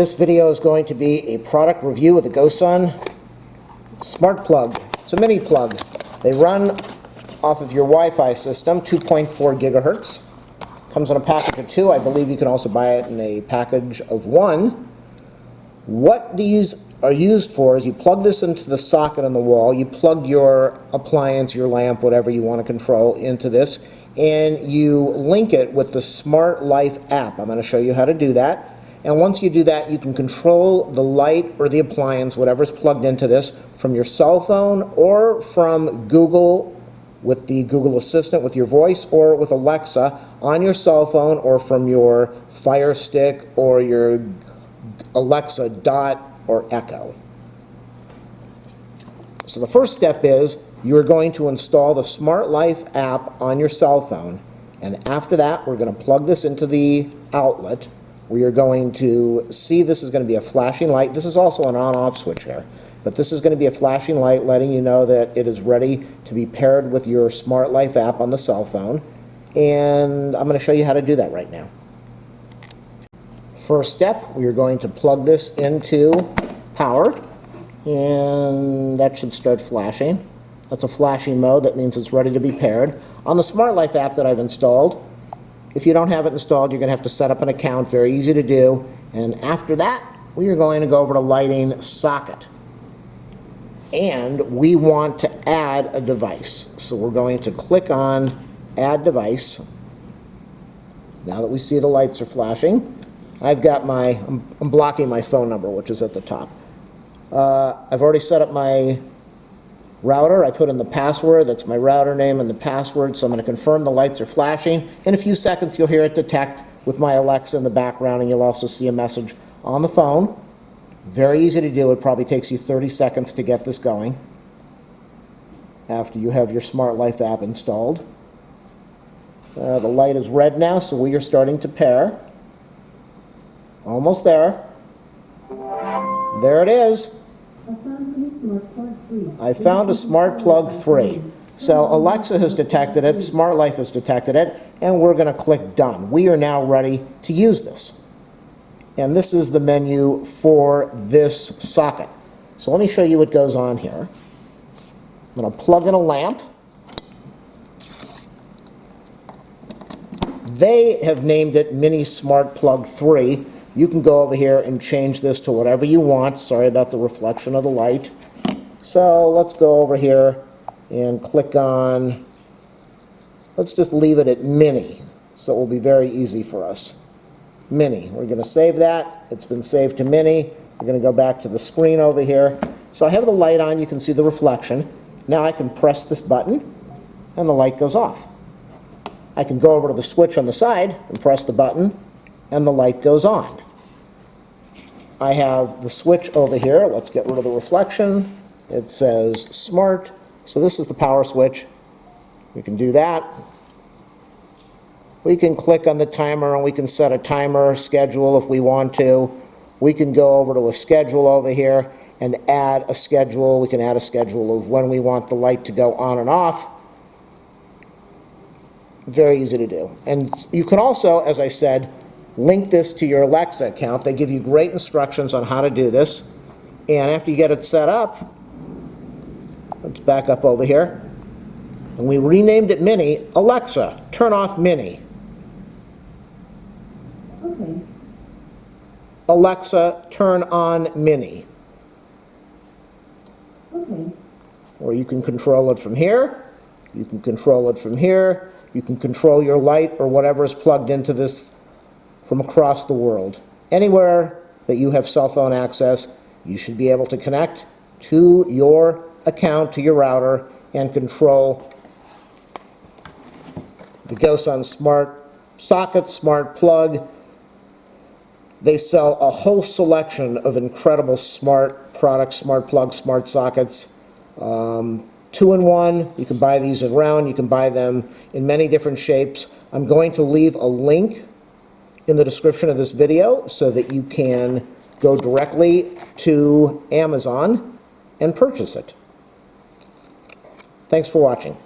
This video is going to be a product review of the Gosund smart plug. It's a mini plug. They run off of your Wi-Fi system, 2.4 gigahertz. Comes in a package of 2. I believe you can also buy it in a package of 1. What these are used for is you plug this into the socket on the wall, you plug your appliance, your lamp, whatever you want to control into this, and you link it with the Smart Life app. I'm going to show you how to do that. And once you do that, you can control the light or the appliance, whatever's plugged into this, from your cell phone or from Google with the Google Assistant with your voice, or with Alexa on your cell phone, or from your Fire Stick or your Alexa Dot or Echo. So the first step is you're going to install the Smart Life app on your cell phone, and after that we're going to plug this into the outlet. We are going to see this is going to be a flashing light. This is also an on-off switch here, but this is going to be a flashing light letting you know that it is ready to be paired with your Smart Life app on the cell phone, and I'm going to show you how to do that right now. First step, we are going to plug this into power, and that should start flashing. That's a flashing mode. That means it's ready to be paired. On the Smart Life app that I've installed, if you don't have it installed, you're going to have to set up an account. Very easy to do. And after that, we are going to go over to lighting socket. And we want to add a device. So we're going to click on add device. Now that we see the lights are flashing, I've got I'm blocking my phone number, which is at the top. I've already set up my router. I put in the password. That's my router name and the password. So I'm going to confirm the lights are flashing. In a few seconds, you'll hear it detect with my Alexa in the background, and you'll also see a message on the phone. Very easy to do. It probably takes you 30 seconds to get this going after you have your Smart Life app installed. The light is red now, so we are starting to pair. Almost there. There it is. I found a Smart Plug 3. So Alexa has detected it, Smart Life has detected it, and we're going to click Done. We are now ready to use this. And this is the menu for this socket. So let me show you what goes on here. I'm going to plug in a lamp. They have named it Mini Smart Plug 3. You can go over here and change this to whatever you want. Sorry about the reflection of the light. So let's go over here and click on, let's just leave it at Mini. So it will be very easy for us. Mini. We're going to save that. It's been saved to Mini. We're going to go back to the screen over here. So I have the light on. You can see the reflection. Now I can press this button and the light goes off. I can go over to the switch on the side and press the button and the light goes on. I have the switch over here. Let's get rid of the reflection. It says Smart. So this is the power switch. We can do that. We can click on the timer and we can set a timer schedule if we want to. We can go over to a schedule over here and add a schedule. We can add a schedule of when we want the light to go on and off. Very easy to do. And you can also, as I said, link this to your Alexa account. They give you great instructions on how to do this. And after you get it set up, let's back up over here. And we renamed it Mini. Alexa, turn off Mini. Okay. Alexa, turn on Mini. Okay. Or you can control it from here. You can control it from here. You can control your light or whatever is plugged into this from across the world. Anywhere that you have cell phone access, you should be able to connect to your account, to your router, and control the Gosund Smart Socket, Smart Plug. They sell a whole selection of incredible smart products, smart plugs, smart sockets. 2-in-1, you can buy these in round, you can buy them in many different shapes. I'm going to leave a link in the description of this video so that you can go directly to Amazon and purchase it. Thanks for watching.